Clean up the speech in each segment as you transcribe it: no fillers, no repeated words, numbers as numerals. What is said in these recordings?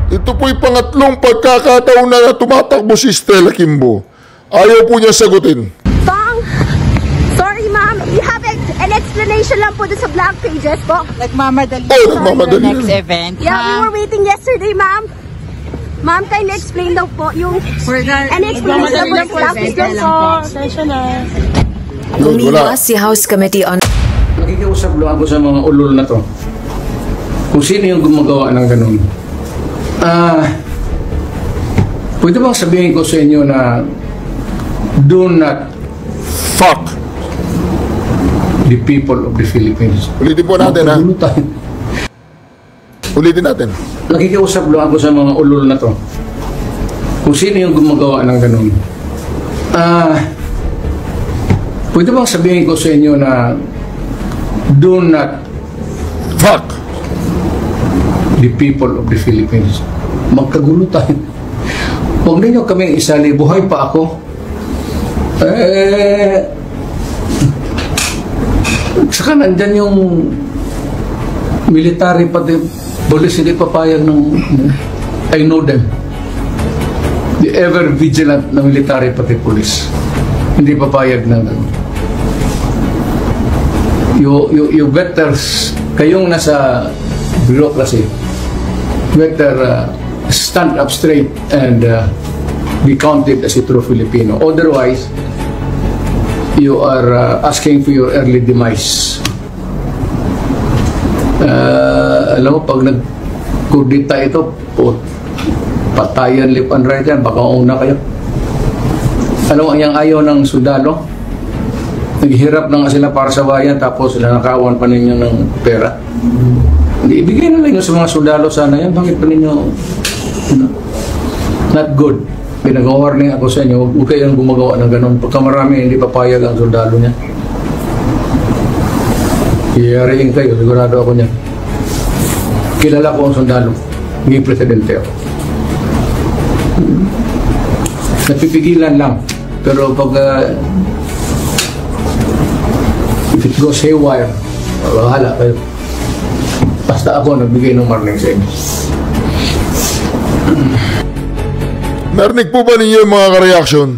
Ito po'y pangatlong pagkakataon na tumatakbo si Stella Kimbo. Ayaw po niya sagutin. Bang! Sorry, ma'am. You have an explanation lang po dun sa blank pages po. Nagmamadali Oh, sa nagmamadali the next na. event. Yeah, we were waiting yesterday, ma'am. Ma'am, kindly explain daw po yung... Any explanation lang po sa blank pages po. Yun, wala. Umiwas si House Committee on... Nakikiusap lang ako sa mga ulol na to. Kung sino yung gumagawa ng ganun. Pwede bang sabihin ko sa inyo na do not Fuck. the people of the Philippines. Ulitin po natin, ha? Magkagulutan. Ulitin natin. Nakikiusap lang ako sa mga ulol na to. Kung sino yung gumagawa ng ganun. Pwede bang sabihin ko sa inyo na do not Fuck. the people of the Philippines. Magkagulo tayo. Huwag ninyo kaming isali. Buhay pa ako. Saka nandyan yung military pati police hindi papayag ng I know them. The ever vigilant na military pati police. Hindi papayag ng you better kayong nasa bureaucracy better stand up straight and be counted as a true Filipino. Otherwise, you are asking for your early demise. Alam mo, pag nag-kudita ito, patayan lip and right yan, baka una kayo. Alam mo, ang ayaw ng sundalo, naghihirap na nga sila para sa bayan, tapos nanakawan pa ninyo ng pera. Hindi, ibigay na lang yung sa mga sundalo sana yan. Bakit pa ninyo not good? Pinag-warning ako sa inyo, huwag kayong gumagawa ng ganun. Pagka marami, hindi papayag ang sundalo niya. Iyariin kayo, sigurado ako niyan. Kilala ko ang sundalo. Naging presidente ako. Napipigilan lang. Pero pag if it goes haywire, bahala kayo. Basta ako nagbigay ng warning sa inyo. Narinig po ba ninyo yung mga ka-reaction?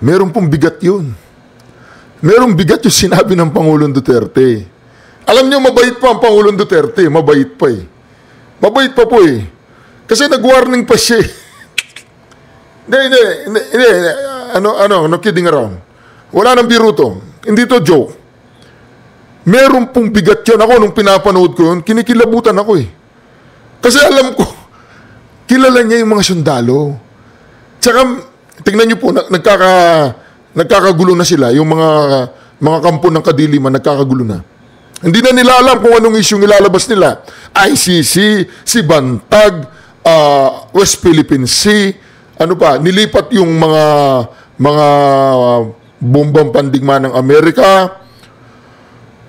Meron pong bigat yun. Merong bigat yung sinabi ng Pangulong Duterte. Alam niyo, mabait pa ang Pangulong Duterte. Mabait pa eh. Mabait pa po eh. Kasi nag-warning pa siya eh. Hindi. No kidding around. Wala nang biro to. Hindi to joke. Meron pong bigat yun. Ako, nung pinapanood ko yun, kinikilabutan ako eh. Kasi alam ko, kilala niya yung mga sundalo. Tsaka, tingnan niyo po, nagkakagulo na sila. Yung mga kampo ng kadiliman, nagkakagulo na. Hindi na nila alam kung anong isyong ilalabas nila. ICC, si Bantag, West Philippine Sea, ano pa, nilipat yung mga bombang pandigma ng Amerika,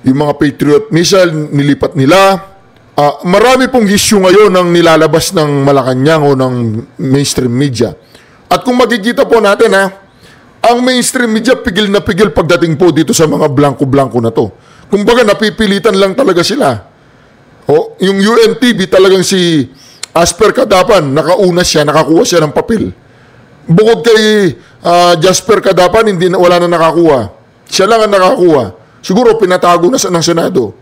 yung mga Patriot missile, nilipat nila. Marami pong issue ngayon ang nilalabas ng Malacanang o ng mainstream media. At kung makikita po natin ang mainstream media pigil na pigil pagdating po dito sa mga blanco-blanco na to. Kumbaga napipilitan lang talaga sila. Yung UNTV talagang si Asper Kadapan, nakakuha siya ng papel. Bukod kay Jasper Kadapan, wala na nakakuha. Siya lang ang nakakuha. Siguro pinatago na ng Senado.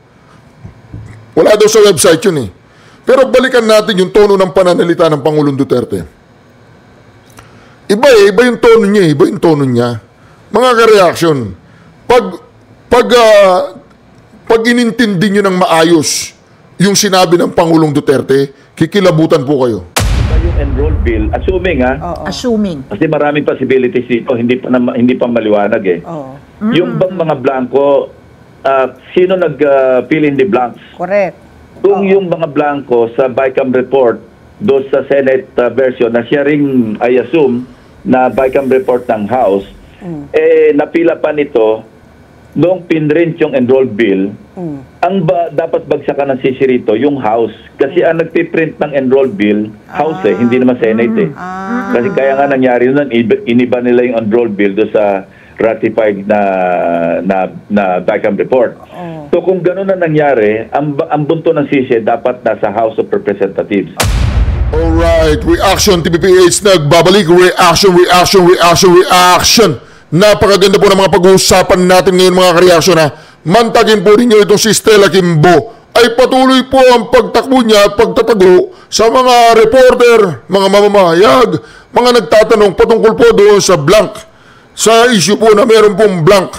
Wala daw sa website yun eh. Pero balikan natin yung tono ng pananalita ng Pangulong Duterte. Iba yung tono niya, iba yung tono niya. Mga ka-reaction, pag inintindi nyo ng maayos yung sinabi ng Pangulong Duterte, kikilabutan po kayo. Yung enrolled bill, assuming Assuming. kasi maraming possibilities dito, hindi pa maliwanag eh. Yung bang mga blanco, sino nag-fill in the blanks? Correct. Kung yung mga blanco sa BICAM report, doon sa Senate version, na siya ring, I assume, na BICAM report ng House, napila pa nito, noong pinrint yung enrolled bill, dapat bagsakan ng sisirito yung House. Kasi ang nagpiprint ng enrolled bill, House hindi naman Senate eh. Kasi kaya nga nangyari nun, iniba nila yung enrolled bill doon sa ratified na BICAM report. So kung gano'n na nangyari, ang bunto ng sisi dapat nasa House of Representatives. Alright, Reaction TVPH nagbabalik. Reaction. Napakaganda po ng mga pag-uusapan natin ngayon mga kareaksyon ha. Mantagin po ninyo itong si Stella Kimbo. Ay patuloy po ang pagtakbo niya at pagtatago sa mga reporter, mga mamamahayag, mga nagtatanong patungkol po doon sa blank. Sa issue po na meron pong blank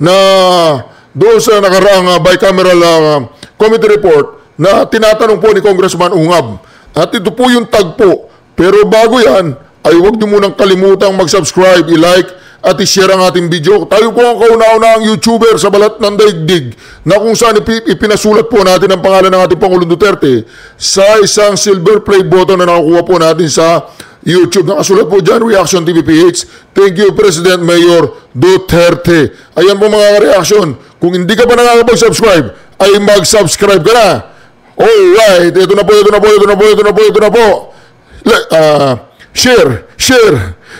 na doon sa nakaraang bicameral committee report na tinatanong po ni Congressman Ungab. At ito po yung tagpo. Pero bago yan, ay huwag niyo munang kalimutang mag-subscribe, i-like, at i-share ang ating video. Tayo po ang kauna-unahang YouTuber sa balat ng daigdig na kung saan ipinasulat po natin ang pangalan ng ating Pangulong Duterte sa isang silver play button na nakakuha po natin sa YouTube. Nakasulat po dyan, Reaction TVPH. Thank you, President Mayor Duterte. Ayan po mga reaction. Kung hindi ka pa nakakapag-subscribe, ay mag-subscribe ka na. Alright, ito na po.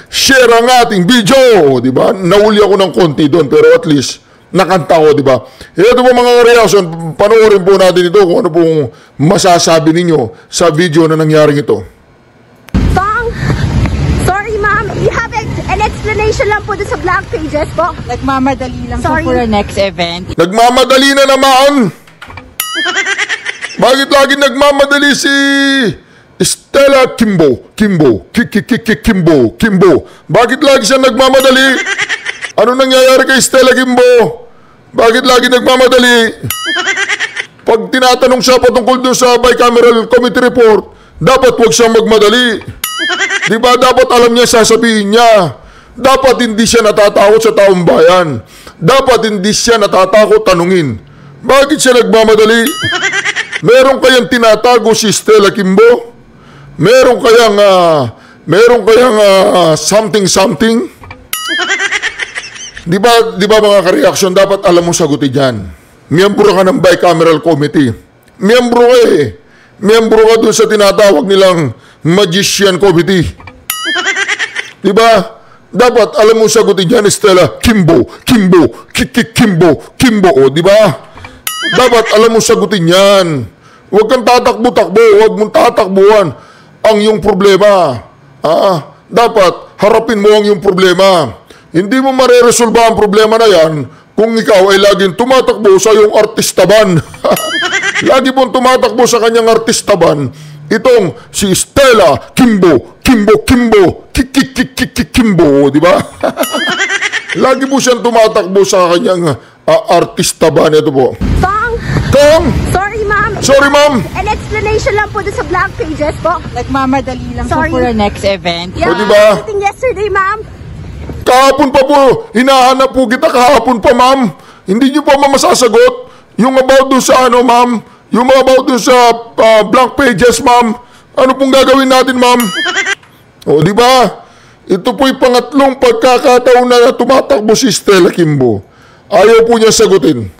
Share ang ating video, di ba? Nahuli ako ng konti doon, pero at least nakanta ko, di ba? Ito po mga reaction, panoorin po natin ito kung ano pong masasabi ninyo sa video na nangyaring ito. Sorry ma'am, you have an explanation lang po dun sa blank pages po. Nagmamadali lang po Sorry. for the next event. Nagmamadali na naman! Bakit lagi nagmamadali si Stella Kimbo? Bakit lagi siya nagmamadali? Ano nangyayari kay Stella Kimbo? Bakit lagi nagmamadali? Pag tinatanong siya patungkol doon sa bicameral committee report, dapat huwag siya magmadali. Di ba? Dapat alam niya sasabihin niya. Dapat hindi siya natatakot sa taong bayan. Dapat hindi siya natatakot tanungin. Bakit siya nagmamadali? Meron kayang tinatago si Stella Kimbo? Meron kayang something? Di ba mga ka-reaction, dapat alam mo sagutin yan. Miyembro ka ng bicameral committee. Miyembro ka dun sa tinatawag nilang magician committee. Di ba? Dapat alam mo sagutin yan, Stella Kimbo. O, di ba? Dapat alam mo sagutin yan. Huwag kang tatakbo-takbo. Huwag mong tatakbuhan ang iyong problema. Dapat harapin mo ang iyong problema. Hindi mo mareresolba ang problema na yan kung ikaw ay laging tumatakbo sa iyong artistaban. Lagi mong tumatakbo sa kanyang artistaban. Itong si Stella Kimbo, di ba? Lagi po siyang tumatakbo sa kanyang artistaban. Ito po. Sorry, ma'am. An explanation lang po dun sa blank pages po. Nagmamadali lang Sorry. po for the next event. Yeah, O, diba? meeting yesterday, ma'am. Kahapon pa po. Hinahanap po kita kahapon pa, ma'am. Hindi niyo pa masasagot. Yung about dun sa ma'am. Yung about dun sa blank pages, ma'am. Ano pong gagawin natin, ma'am? O, di ba? Ito po'y pangatlong pagkakataon na tumatakbo si Stella Kimbo. Ayaw po niya sagutin.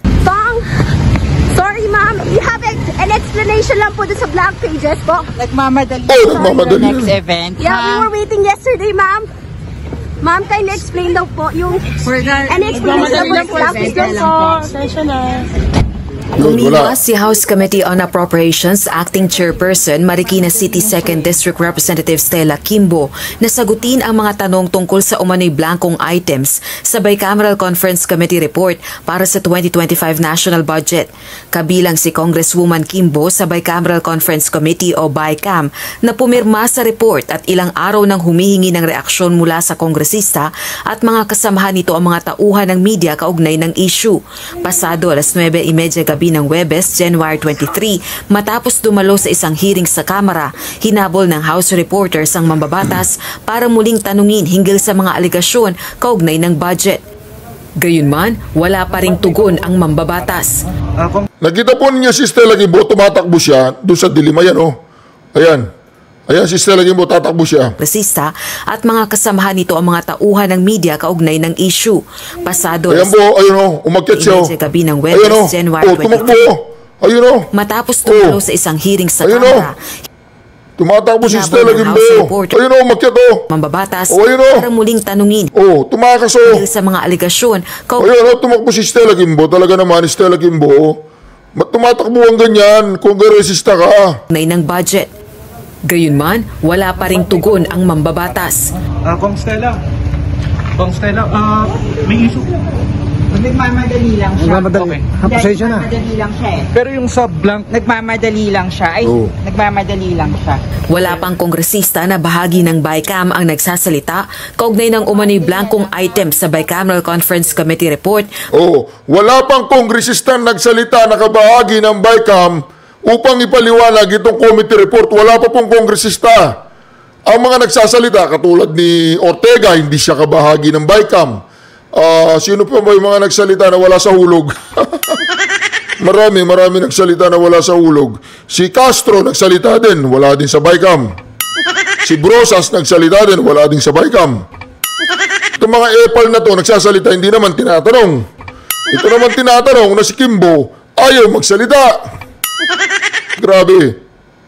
Sorry, ma'am. You have an explanation lang po dun sa blank pages po. Nagmamadali Oh, po for the nagmamadali next lang. event. Yeah, we were waiting yesterday, ma'am. Ma'am, kindly explain daw po yung... An explanation lang po blank pages po. Yun, wala. Umiwas si House Committee on Appropriations Acting Chairperson Marikina City 2nd District Representative Stella Kimbo na sagutin ang mga tanong tungkol sa umano'y blankong items sa Bicameral Conference Committee report para sa 2025 National Budget. Kabilang si Congresswoman Kimbo sa Bicameral Conference Committee o BICAM na pumirma sa report at ilang araw nang humihingi ng reaksyon mula sa kongresista at mga kasamahan nito ang mga tauhan ng media kaugnay ng issue. Pasado alas 9:30 gabi ng Huwebes, January 23, matapos dumalo sa isang hearing sa Kamara, hinabol ng House reporters ang mambabatas para muling tanungin hinggil sa mga aligasyon kaugnay ng budget. Gayunman, wala pa ring tugon ang mambabatas. Nakita po niya si Stella Kimbo, tumatakbo siya doon sa dilim. Ayan, oh. Ayan si Stella Kimbo, tatakbo siya. Kongresista at mga kasamahan nito ang mga tauhan ng media kaugnay ng issue. Pasado Ayan po, ayun o, umakyat siya o. gabi ng Huwebes, January 23. tumakbo o. Ayun o. Matapos dumalo sa isang hearing sa Ayun, Kamara, Tumatakbo si Tinabang Stella ng Gimbo. House report. Ayun o, makyat o. Mambabatas Ayun o. para muling tanungin Oh, tumakas o. dahil sa mga aligasyon Ayun o, tumakbo si Stella Gimbo. Talaga naman, Stella Gimbo. Ba't tumatakbo ang ganyan? Kung resista ka. kaugnay ng budget. Gayunman, wala pa ring tugon ang mambabatas. Kong Stella, may issue. Nagmamadali lang siya. Okay. Pasensya na. Nagmamadali lang siya eh. Pero yung sa blank, Nagmamadali lang siya. Ay, Oo. nagmamadali lang siya. Wala pang kongresista na bahagi ng BICAM ang nagsasalita kaugnay ng umano'y blankong item sa Bicameral Conference Committee report. Oh, wala pang kongresista nagsalita na kabahagi ng BICAM upang ipaliwanag itong committee report. Wala pa pong kongresista. Ang mga nagsasalita, katulad ni Ortega, hindi siya kabahagi ng BICAM. Sino pa ba yung mga nagsalita na wala sa hulog? Marami nagsalita na wala sa hulog. Si Castro nagsalita din, wala din sa BICAM. Si Brosas nagsalita din, wala din sa BICAM. Itong mga epal na to nagsasalita, hindi naman tinatanong. Ito naman tinatanong na si Kimbo ayaw magsalita. Grabe.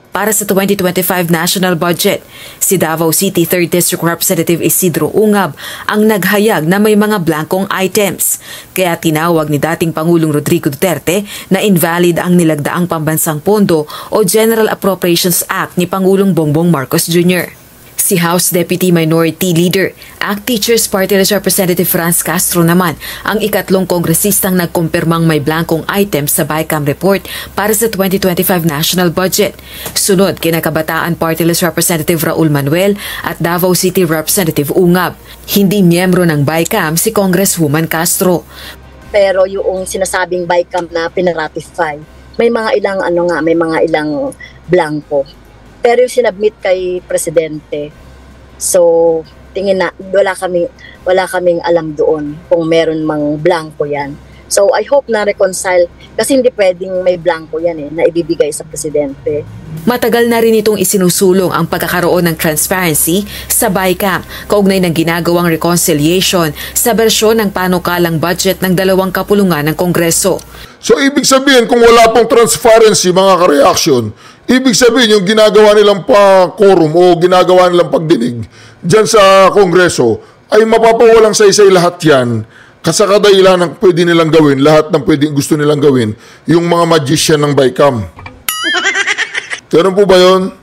Para sa 2025 national budget, si Davao City 3rd District Representative Isidro Ungab ang naghayag na may mga blankong items. Kaya tinawag ni dating Pangulong Rodrigo Duterte na invalid ang nilagdaang pambansang pondo o General Appropriations Act ni Pangulong Bongbong Marcos Jr. Si House Deputy Minority Leader, ACT Teachers Party List Representative Franz Castro naman ang ikatlong kongresistang nagkumpirmang may blankong items sa BICAM report para sa 2025 national budget. Sunod kina Kabataan Party List Representative Raul Manuel at Davao City Representative Ungab. Hindi miyembro ng BICAM si Congresswoman Castro. Pero yung sinasabing BICAM na pinaratify, may mga ilang blanco. Pero yung sinabmit kay Presidente, so tingin na wala kaming alam doon kung meron mang blanco yan. So I hope na reconcile kasi hindi pwedeng may blanco yan na ibibigay sa Presidente. Matagal na rin itong isinusulong ang pagkakaroon ng transparency sa BICAM kaugnay ng ginagawang reconciliation sa bersyon ng panukalang budget ng dalawang kapulungan ng Kongreso. So ibig sabihin kung wala pong transparency mga ka-reaction, ibig sabihin yung ginagawa nilang pa-quorum o ginagawa nilang pagdinig dyan sa Kongreso ay mapapawalang saysay lahat yan kasakadahilan ng pwede nilang gawin, lahat ng pwede gusto nilang gawin, yung mga magician ng BICAM. Ganun po ba yun?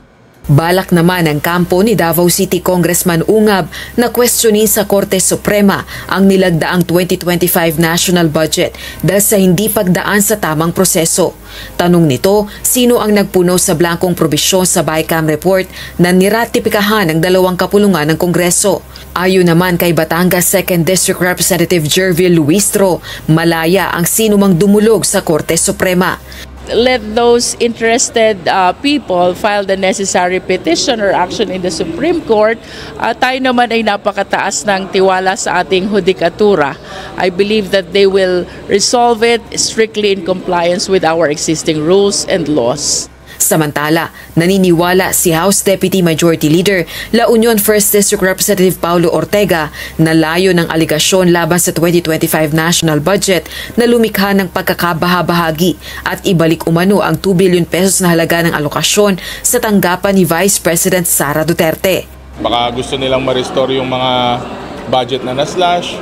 Balak naman ng kampo ni Davao City Congressman Ungab na questionin sa Korte Suprema ang nilagdaang 2025 national budget dahil sa hindi pagdaan sa tamang proseso. Tanong nito, sino ang nagpuno sa blankong probisyon sa BICAM report na niratipikahan ng dalawang kapulungan ng Kongreso? Ayon naman kay Batangas 2nd District Representative Jervil Luistro, malaya ang sino mang dumulog sa Korte Suprema. Let those interested people file the necessary petition or action in the Supreme Court. Tayo naman ay napakataas ng tiwala sa ating hudikatura. I believe that they will resolve it strictly in compliance with our existing rules and laws. Samantala, naniniwala si House Deputy Majority Leader La Union 1st District Representative Paulo Ortega na layo ng aligasyon laban sa 2025 national budget na lumikha ng pagkakabahabahagi at ibalik umano ang 2 billion pesos na halaga ng alokasyon sa tanggapan ni Vice President Sara Duterte. Baka gusto nilang ma-restore yung mga budget na na-slash.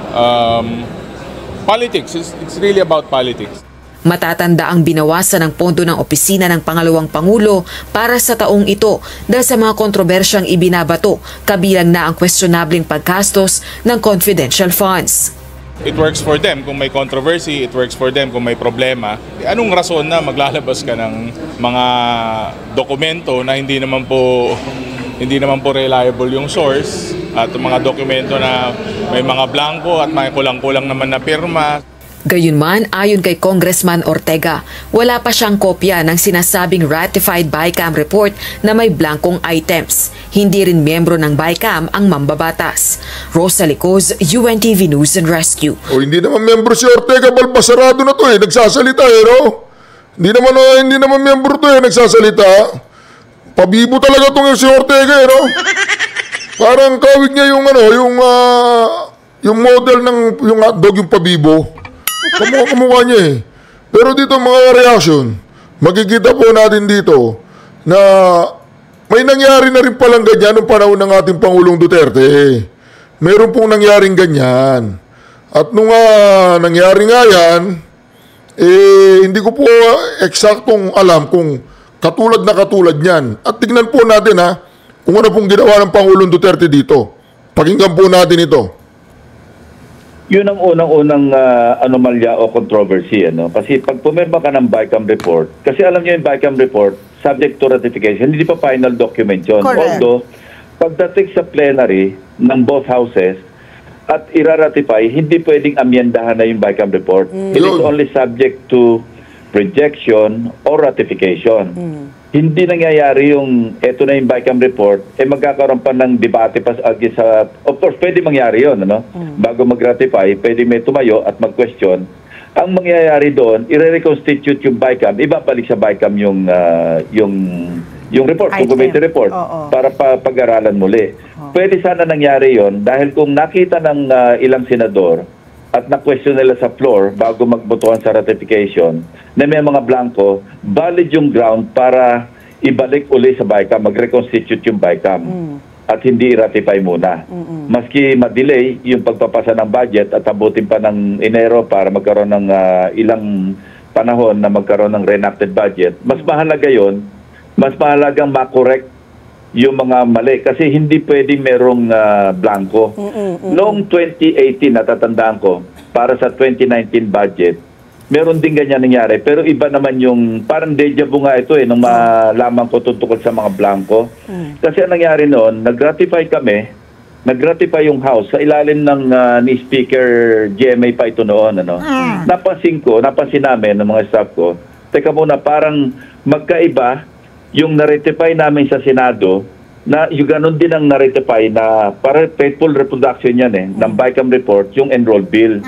Politics, it's really about politics. Matatanda ang binawasan ng pondo ng opisina ng Pangalawang Pangulo para sa taong ito dahil sa mga kontrobersyang ibinabato, kabilang na ang questionableng paggastos ng confidential funds. It works for them kung may controversy, it works for them kung may problema. Anong rason na maglalabas ka ng mga dokumento na hindi naman po reliable yung source at mga dokumento na may mga blanco at may kulang-kulang naman na pirma. Gayunman, ayon kay Congressman Ortega, wala pa siyang kopya ng sinasabing ratified BICAM report na may blankong items. Hindi rin miyembro ng BICAM ang mambabatas. Rosa Licoz, UNTV News and Rescue. O hindi naman miyembro si Ortega, balbasarado na to nagsasalita no? Hindi naman miyembro to nagsasalita. Pabibo talaga tong si Ortega no? Parang kawig niya yung model ng yung hotdog yung pabibo. Kamukha niya Pero dito mga reaction, makikita po natin dito na May nangyari na rin palang ganyan noong panahon ng ating Pangulong Duterte. Meron pong nangyaring ganyan. At nung nangyari nga yan, hindi ko po eksaktong alam kung katulad na katulad yan. At tignan po natin kung ano pong ginawa ng Pangulong Duterte dito. Pakinggan po natin ito. Yun ang unang-unang anomalya o controversy. Kasi pag pumirma ka ng BICAM report, kasi alam niyo yung BICAM report, subject to ratification, hindi pa final document yun. Correct. Although, pagdating sa plenary ng both houses at iraratify, hindi pwedeng amyendahan na yung BICAM report. It is only subject to rejection or ratification. Hindi nangyayari yung eto na yung BICAM report, magkakaroon pa ng debate pa sa, of course, pwede mangyari yun, bago mag-ratify, pwede may tumayo at mag-question. Ang mangyayari doon, i-reconstitute yung BICAM, ibabalik sa BICAM yung report, yung committee report, para pag-aralan muli. Pwede sana nangyari yon dahil kung nakita ng ilang senador at na-question nila sa floor bago magbotohan sa ratification na may mga blanco, valid yung ground para ibalik uli sa BICAM, mag-reconstitute yung BICAM at hindi i-ratify muna. Maski ma-delay yung pagpapasa ng budget at abutin pa ng Enero para magkaroon ng ilang panahon na magkaroon ng reenacted budget, mas mahalaga yon, mas mahalagang makorek yung mga mali kasi hindi pwedeng merong blanco. Noong 2018, natatandaan ko, para sa 2019 budget, meron din ganyan nangyari. Pero iba naman yung, parang deja vu nga ito nung malaman ko tungkol sa mga blanco. Kasi ang nangyari noon, nag-ratify kami, nag-ratify yung House sa ilalim ng ni Speaker GMA pa ito noon. Napansin namin ng mga staff ko, teka muna, parang magkaiba yung na-ratify namin sa Senado, na yung ganun din ang na-ratify na para faithful reproduction yan ng BICAM report, yung enrolled bill.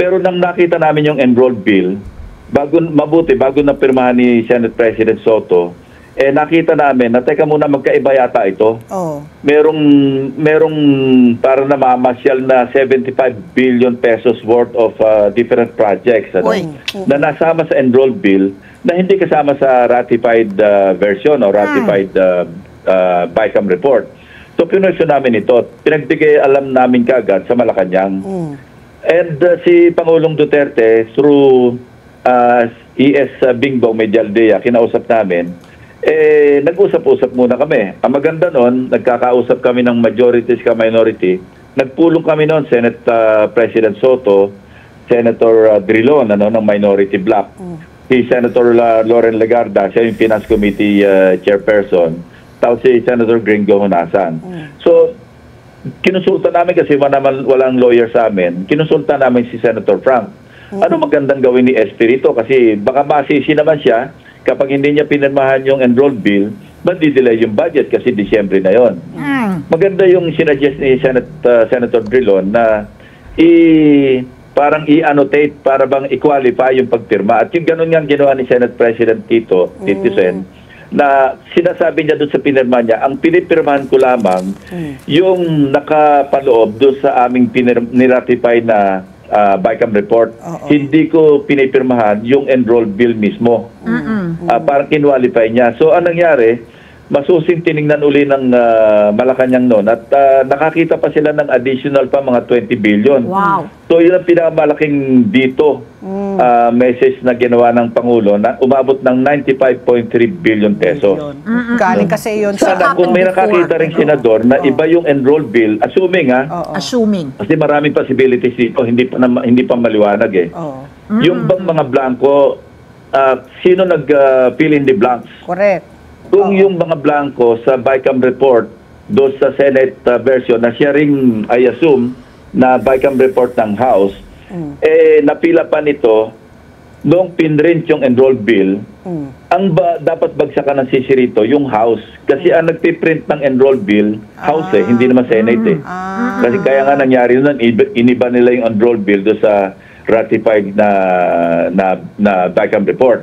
Pero nang nakita namin yung enrolled bill, bago na pirmahan ni Senate President Soto, nakita namin na teka muna, magkaiba yata ito. Merong para namamasyal na 75 billion pesos worth of different projects na nasama sa enrolled bill na hindi kasama sa ratified version o ratified BICAM report. So, pinwestiyon namin ito. Pinagbigay alam namin kagad sa Malacanang. And si Pangulong Duterte, through ES Bingbong Medialdea, kinausap namin, nag-usap-usap muna kami. Ang maganda noon, nagkakausap kami ng majority sa minority. Nagpulong kami noon, Senate President Soto, Senator Drilon ng minority bloc. Si Senator Loren Legarda, siya yung Finance Committee Chairperson. Tapos si Senator Gringo Honasan. So, kinusulta namin kasi walang lawyer sa amin. Kinusulta namin si Senator Frank. Ano magandang gawin ni Espirito? Kasi baka masisi naman siya kapag hindi niya pinirmahan yung enrolled bill, madidelay yung budget kasi Disyembre na yon. Maganda yung sinuggest ni Senator Drilon na parang i-annotate para bang i-qualify yung pagpirma. At yung ganun nga ginawa ni Senate President Tito Sen, na sinasabi niya doon sa pinirma niya, ang pinipirmahan ko lamang yung nakapaloob doon sa aming niratify na BICAM report. Hindi ko pinipirmahan yung enrolled bill mismo. Parang kinwalify niya. So, anong nangyari? Masusing tiningnan uli ng Malacanang noon at nakakita pa sila ng additional pa mga 20 billion. Wow. So yun ang pinakamalaking dito message na ginawa ng Pangulo na umabot ng 95.3 billion peso. Galing kasi yun sa... Sana kung may nakakita rin senador na iba yung enrolled bill, assuming Assuming. kasi maraming possibilities dito, hindi pa maliwanag Yung bang mga blanco, sino nag-fill in the blanks? Correct. Kung yung mga blanco sa BICAM report doon sa Senate version na siya ring, I assume, na BICAM report ng House, napila pa nito noong pinrint yung enrolled bill, dapat bagsakan ng sisirito yung House. Kasi ang nagpiprint ng enrolled bill, House hindi naman Senate Kasi kaya nga nangyari nun, iniba nila yung enrolled bill doon sa ratified na BICAM report.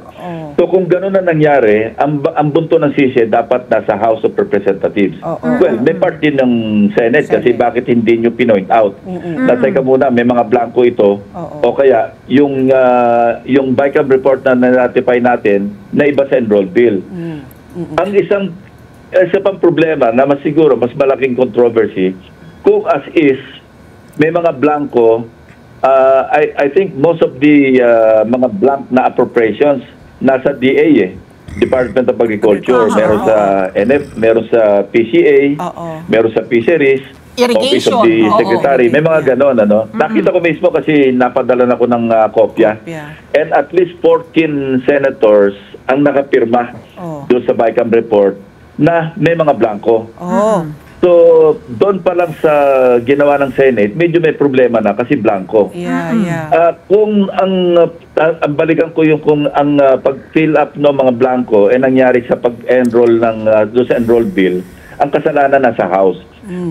So kung gano'n na nangyari, ang bunto ng sisi dapat nasa House of Representatives. Well, may part din ng Senate kasi bakit hindi nyo pinoint out? Teka muna, may mga blanco ito o kaya yung BICAM report na na-ratify natin na iba sa enrolled bill. Ang isang isa pang problema na mas siguro mas malaking controversy kung as is may mga blanco. I think most of the mga blank na appropriations nasa DA Department of Agriculture, meron sa NF, meron sa PCA, meron sa Fisheries, Office of the Secretary, may mga ganon, ano. Nakita ko mismo kasi napadala na ko ng kopya. And at least 14 senators ang nakapirma doon sa BICAM report na may mga blanco. So, doon pa lang sa ginawa ng Senate, medyo may problema na kasi blanco. Kung balikan ko yung kung ang pag-fill up ng mga blanco nangyari sa pag-enroll ng doon sa enroll bill, ang kasalanan nasa House.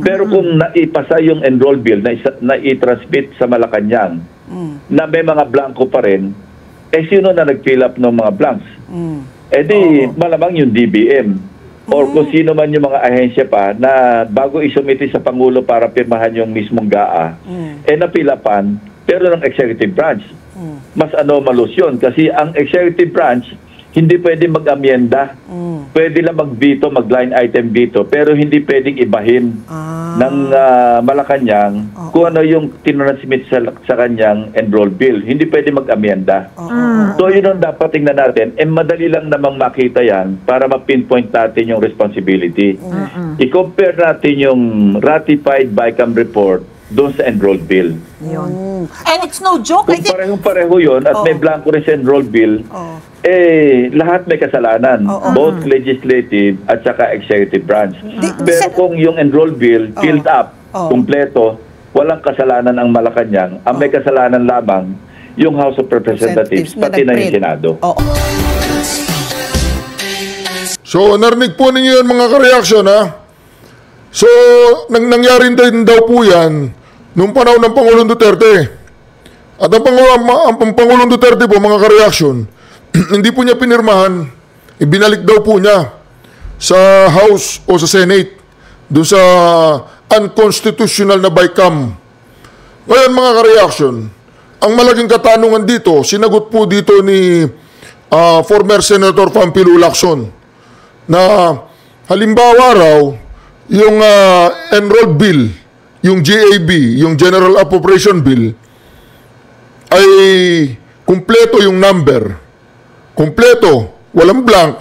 Pero kung naipasa yung enroll bill na i-transmit sa Malacanang na may mga blanco pa rin, sino na nag-fill up ng mga blanks? Di malamang yung DBM. Or kung sino man yung mga ahensya pa na bago isumiti sa Pangulo para pirmahan yung mismong GAA, napilapan, pero ng executive branch. Mas anomalous yun kasi ang executive branch hindi pwede mag-amyenda. Pwede lang mag-veto, mag-line item veto, pero hindi pwedeng ibahin ng Malacanang kung ano yung tinransmit sa kanyang enroll bill. Hindi pwede mag-amyenda. So yun ang dapat tingnan natin. Madali lang namang makita yan para ma-pinpoint natin yung responsibility. I-compare natin yung ratified BICAM report doon sa enrolled bill. And it's no joke. Kung parehong-pareho yun at may blanco rin sa enrolled bill, lahat may kasalanan. Both legislative at saka executive branch. Pero kung yung enrolled bill filled up, kumpleto, walang kasalanan ang Malacanang. Ang may kasalanan lamang yung House of Representatives, pati na yung Senado. So, narinig po ninyo yan mga ka-reaction, ha? So, nangyari din daw po yan noong panahon ng Pangulong Duterte. At ang Pangulong Duterte po, mga ka-reaction, hindi po niya pinirmahan, ibinalik daw po niya sa House o sa Senate doon sa unconstitutional na BICAM. Ngayon mga ka-reaction, ang malaking katanungan dito, sinagot po dito ni former Senator Pampilo Lacson na halimbawa raw, yung enrolled bill, yung GAB, yung General Appropriation Bill, ay kumpleto yung number. Kumpleto, walang blank,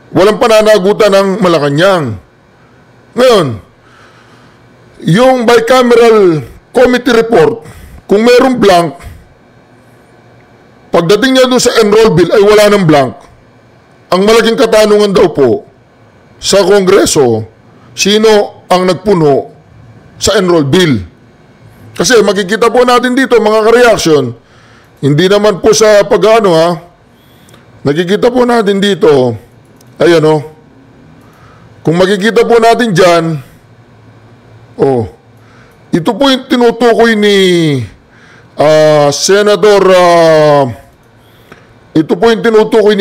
walang pananagutan ng Malacanang. Ngayon, yung bicameral committee report, kung mayroong blank, pagdating niya doon sa enroll bill ay wala ng blank. Ang malaking katanungan daw po sa Kongreso, sino ang nagpuno sa enroll bill? Kasi makikita po natin dito mga ka-reaction, hindi naman po sa pag-ano ha, nakikita po natin dito, ayan o, kung makikita po natin dyan, ito po yung tinutukoy ni Senator, ito po yung tinutukoy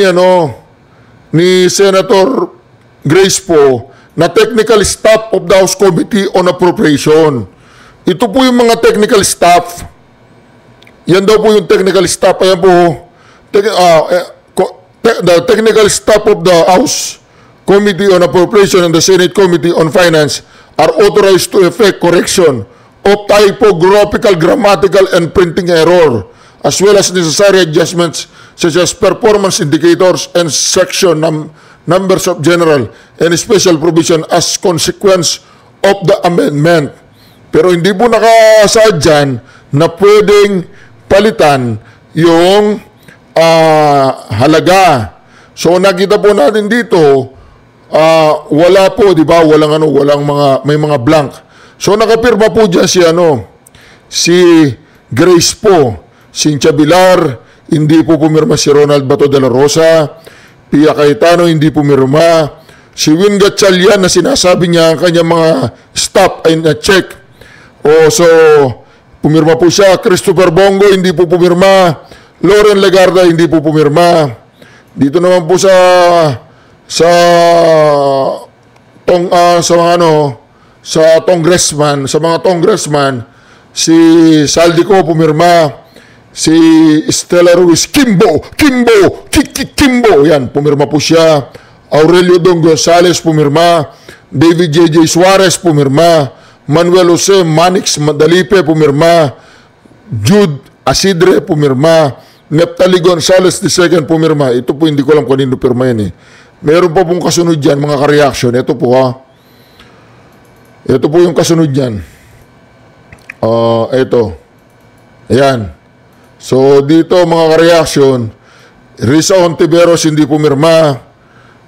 ni Senator Grace po, na technical staff of the House Committee on Appropriation. Ito po yung mga technical staff. Yan daw po yung technical staff. Ayan po, the technical staff of the House Committee on Appropriation and the Senate Committee on Finance are authorized to effect correction of typographical, grammatical, and printing error, as well as necessary adjustments such as performance indicators and section numbers of general and special provision as consequence of the amendment. Pero hindi po nakasaad dyan na pwedeng palitan yung halaga. So nakita po natin dito, wala po, di ba? May mga blank. So nakapirma po dyan si Grace po, Cynthia Villar, hindi po pumirma si Ronald Bato de la Rosa, Pia Cayetano hindi pumirma, si Win Gatchalian na sinasabi niya ang kanyang mga staff ay na-check. So pumirma po siya. Christopher Bongo hindi po pumirma, Loren Legarda hindi po pumirma. Dito naman po sa mga congressman, si Saldico pumirma, si Stella Ruiz, Kimbo, yan, pumirma po siya. Aurelio Don Gonzales pumirma, David J.J. Suarez pumirma, Manuel Jose Manix Madalipe pumirma, Jude Asidre pumirma, Neptali Gonzales II pumirma. Ito po hindi ko alam kung kanino pirma yan eh. Meron pa pong kasunod dyan, mga ka-reaction. Ito po ha. Ito po yung kasunod dyan. Ito. Ayan. So dito mga ka-reaction, Risa Ontiveros hindi pumirma,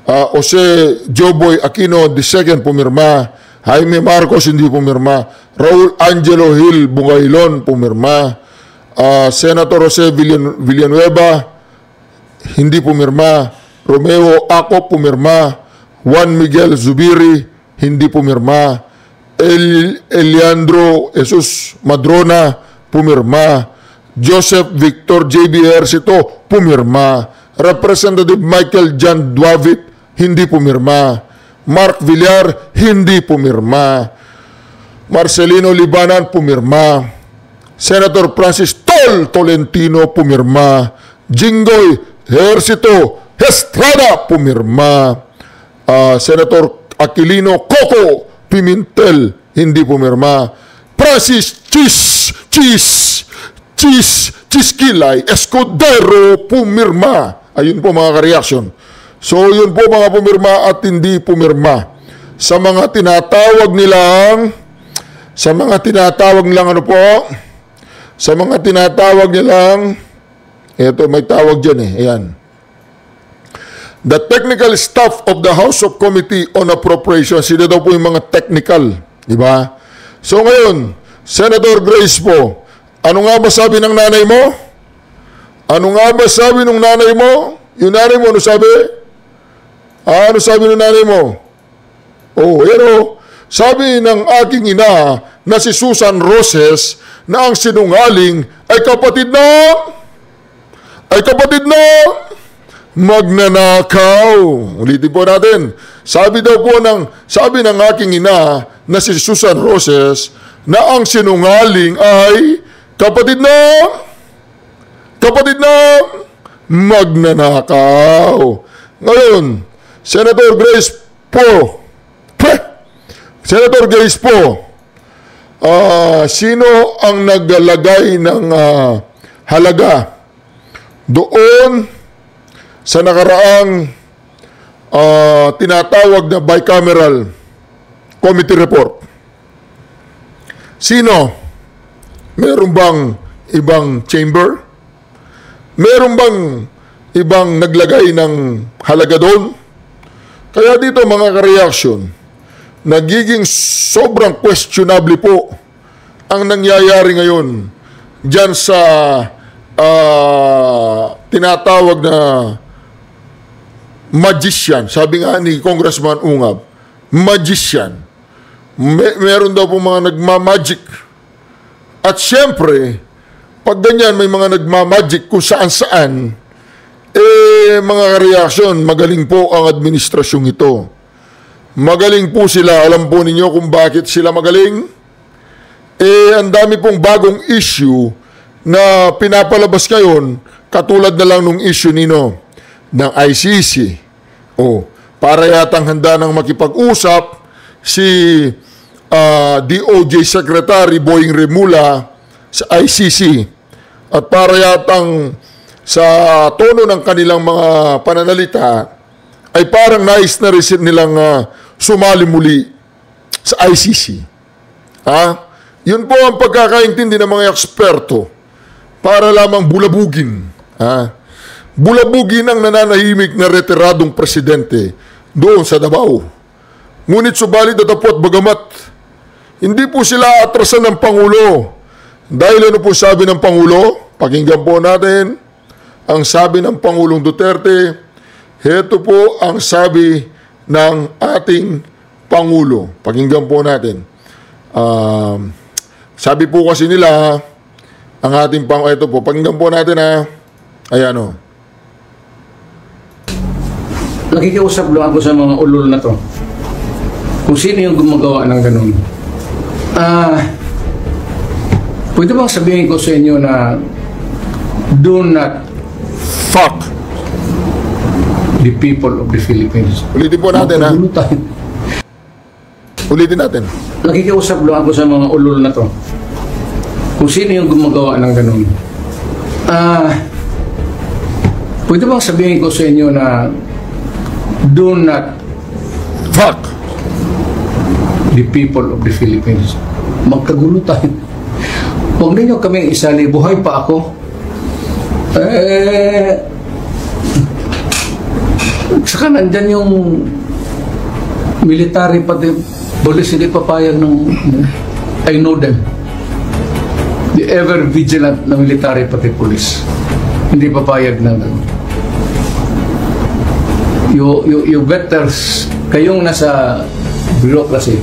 Jose Joboy Aquino II pumirma, Jaime Marcos hindi pumirma, Raul Angelo Hill Bungailon pumirma, Senator Jose Villanueva hindi pumirma, Romeo Acop pumirma, Juan Miguel Zubiri hindi pumirma, Eliandro Jesus Madrona pumirma, Joseph Victor J.B. Ejercito pumirma, Representative Michael John Duavit hindi pumirma, Mark Villar hindi pumirma, Marcelino Libanan pumirma, Senator Francis Tolentino pumirma, Jinggoy Ejercito Estrada pumirma, Senator Aquilino Coco Pimentel hindi pumirma, Francis Chiskilay Escudero pumirma. Ayun po mga ka-reaction. So yun po mga pumirma at hindi pumirma. Sa mga tinatawag nilang eto may tawag dyan eh. Ayan. The technical staff of the House of Committee on Appropriations. Sila daw po yung mga technical. Diba? So ngayon, Senator Grace po, ano nga ba sabi ng nanay mo? Ano nga ba sabi ng nanay mo? Yung nanay mo, ano sabi? Ano sabi ng nanay mo? Sabi ng aking ina na si Susan Roses na ang sinungaling ay kapatid na magnanakaw. Ulitin po natin. Sabi ng aking ina na si Susan Roses na ang sinungaling ay kapatid na magnanakaw. Ngayon, Senator Grace po, sino ang naglalagay ng halaga doon sa nakaraang tinatawag na bicameral committee report? Sino? Meron bang ibang chamber? Meron bang ibang naglagay ng halaga doon? Kaya dito mga ka-reaction, nagiging sobrang questionable po ang nangyayari ngayon dyan sa tinatawag na magician. Sabi nga ni Congressman Ungab, magician. Meron daw po mga nagmamagic. At syempre, pag ganyan may mga nagmamagic kung saan-saan, mga reaksyon, magaling po ang administrasyong ito. Magaling po sila. Alam po ninyo kung bakit sila magaling? Ang dami pong bagong issue na pinapalabas ngayon, katulad na lang nung issue ng ICC. Para yatang handa ng makipag-usap si DOJ Secretary Boying Remula sa ICC. At para yatang sa tono ng kanilang mga pananalita ay parang nais na rin nilang sumali muli sa ICC. Yun po ang pagkakaintindi ng mga eksperto para lamang bulabugin. Bulabugin ang nananahimik na retiradong presidente doon sa Davao. Ngunit subalit datapot bagamat hindi po sila atrasan ng Pangulo. Dahil ano po sabi ng Pangulo? Pakinggan po natin ang sabi ng Pangulong Duterte. Heto po ang sabi ng ating Pangulo. Pakinggan po natin. Sabi po kasi nila, ang ating Pangulo, ito po, pakinggan po natin ayan o. Nakikiusap lang ako sa mga ulol na to. Kung sino yung gumagawa ng ganun. Pwede bang sabihin ko sa inyo na do not the people of the Philippines. Ulitin po natin, ha? Magkagulo tayo. Ulitin natin. Nakikiusap lang ako sa mga ulol na to. Kung sino yung gumagawa ng ganun. Pwede bang sabihin ko sa inyo na do not Fuck! the people of the Philippines. Magkagulo tayo. Huwag ninyo kaming isali. Buhay pa ako. Saka nandyan yung military pati police hindi papayag ng I know them. The ever vigilant na military pati police. Hindi papayag ng you better kayong nasa bureaucracy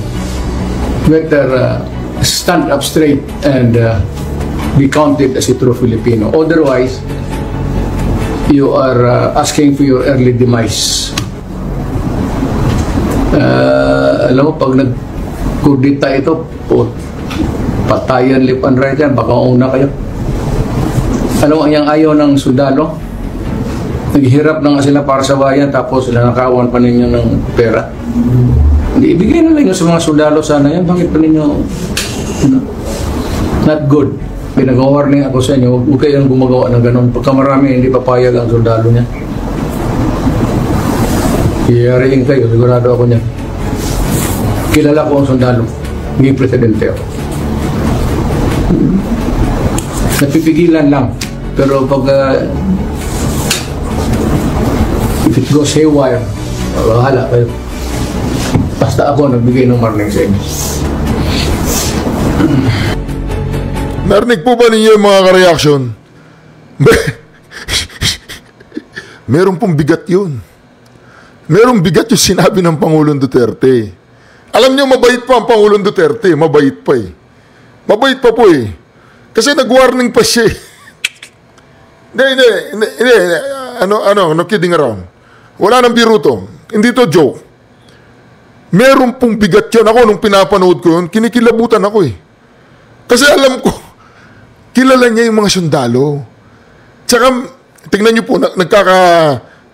better stand up straight and be counted as a true Filipino. Otherwise, you are asking for your early demise. Alam mo, pag nagkudita ito, patayan lip and right yan, baka una kayo. Alam mo, ang ayaw ng sundalo, naghihirap na nga sila para sa bayan, tapos sila nakawan pa ninyo ng pera. Hindi, ibigay na lang sa mga sundalo sana yan. Bakit pa ninyo, not good. Pinag-warning ako sa inyo, huwag kayong gumagawa ng ganun. Pagka marami, hindi papayag ang sundalo niya. Iyariin kayo, sigurado ako niyan. Kilala ko ang sundalo. Hindi presidente ako. Napipigilan lang. Pero pag if it goes haywire, bahala kayo. Basta ako nagbigay ng warning sa inyo. Narinig po ba ninyo yung mga ka-reaction? Meron pong bigat yun. Merong bigat yung sinabi ng Pangulong Duterte. Alam niyo, mabait pa ang Pangulong Duterte. Mabait pa eh. Mabait pa po eh. Kasi nag-warning pa siya. Hindi. No kidding around. Wala nang biro to. Hindi to joke. Meron pong bigat yun. Ako, nung pinapanood ko yun, kinikilabutan ako eh. Kasi alam ko, kilala niya yung mga sundalo. Tsaka, tingnan niyo po,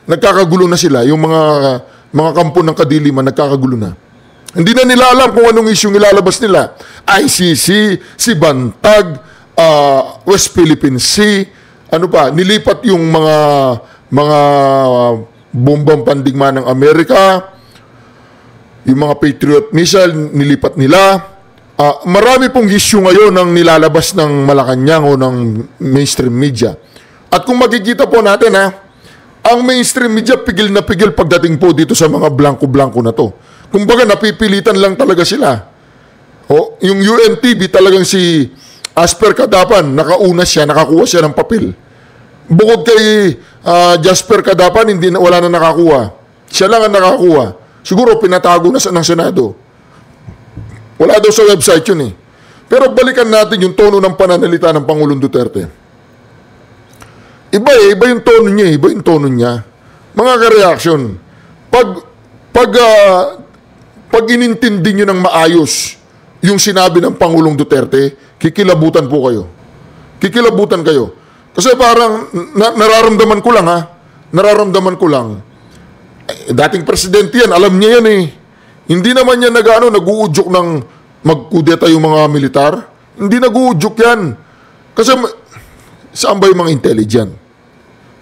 nagkakagulo na sila. Yung mga kampo ng kadiliman, nagkakagulo na. Hindi na nila alam kung anong isyong ilalabas nila. ICC, si Bantag, West Philippine Sea, ano pa, nilipat yung mga bombang pandigma ng Amerika, yung mga Patriot missile, nilipat nila. Marami pong issue ngayon ang nilalabas ng Malacanang o ng mainstream media. At kung makikita po natin ang mainstream media pigil na pigil pagdating po dito sa mga blanco-blanco na to. Kumbaga napipilitan lang talaga sila. Yung UNTV talagang si Asper Kadapan, nakakuha siya ng papel. Bukod kay Jasper Kadapan, wala na nakakuha. Siya lang ang nakakuha. Siguro pinatago na ng Senado. Wala daw sa website yun eh. Pero balikan natin yung tono ng pananalita ng Pangulong Duterte. Iba yung tono niya, iba yung tono niya. Mga ka-reaction, pag inintindi nyo ng maayos yung sinabi ng Pangulong Duterte, kikilabutan po kayo. Kikilabutan kayo. Kasi parang nararamdaman ko lang nararamdaman ko lang. Dating presidente yan, alam niya yan eh. Hindi naman yan nag-uudyok ng magkudeta yung mga militar. Hindi nag-uudyok yan. Kasi saan ba yung mga intelligent?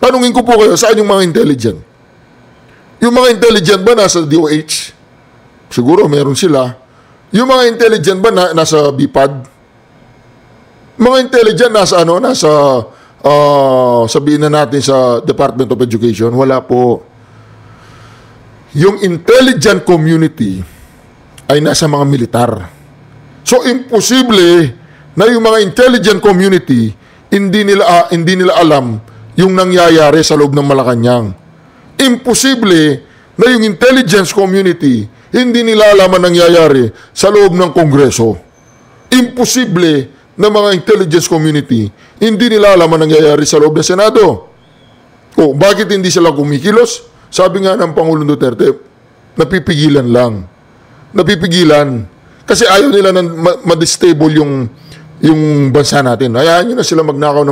Tanungin ko po kayo, saan yung mga intelligent? Yung mga intelligent ba nasa DOH? Siguro meron sila. Yung mga intelligent ba nasa BIPAD? Mga intelligent nasa sabihin na natin sa Department of Education? Wala po. Yung intelligent community ay nasa mga militar. So, imposible na yung mga intelligent community hindi nila alam yung nangyayari sa loob ng Malacanang. Imposible na yung intelligence community hindi nila alam ang nangyayari sa loob ng Kongreso. Imposible na mga intelligence community hindi nila alam ang nangyayari sa loob ng Senado. Bakit hindi sila kumikilos? Sabi nga ng Pangulong Duterte, napipigilan lang. Napipigilan. Kasi ayaw nila na ma-destable yung bansa natin. Hayaan nyo na sila magnakaw.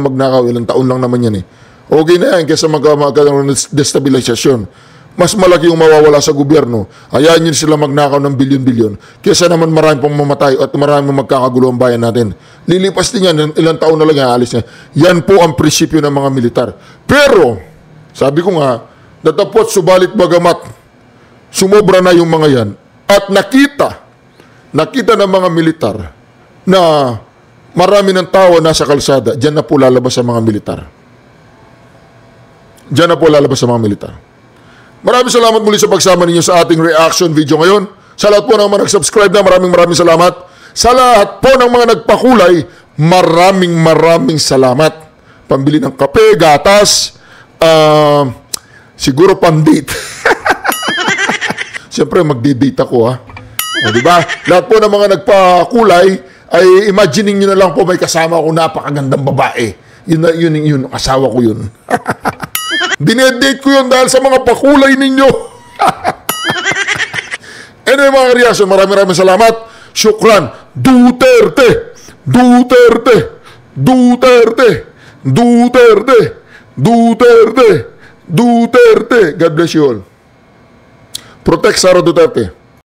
Ilang taon lang naman yan eh. Okay na yan kaysa magkaroon ng destabilisasyon. mas malaki yung mawawala sa gobyerno. Hayaan nyo sila magnakaw ng bilyon-bilyon. Kesa naman marami pong mamatay at marami pong magkakagulo ang bayan natin. Lilipas din yan, ilang taon na lang yan, alis niya. Yan po ang prinsipyo ng mga militar. Pero, sabi ko nga, datapot subalit bagamat sumobra na yung mga yan at nakita ng mga militar na marami ng tao nasa kalsada, dyan na po lalabas sa mga militar. Dyan na po lalabas sa mga militar. Maraming salamat muli sa pagsama ninyo sa ating reaction video ngayon. Sa lahat po ng mga nag-subscribe na, maraming salamat. Sa lahat po ng mga nagpakulay, maraming salamat. Pambili ng kape, gatas, siguro pang-date. Siyempre, magdi-date ako, ha? O, diba? Lahat po ng mga nagpakulay, ay imagining nyo na lang po may kasama ko napakagandang babae. Yun, asawa ko yun. Dinedate ko yun dahil sa mga pakulay ninyo. Anyway, mga reaction, maraming salamat. Syukran. Duterte. Duterte. Duterte. Duterte. Duterte. Duterte. God bless you all. Protect Sara Duterte.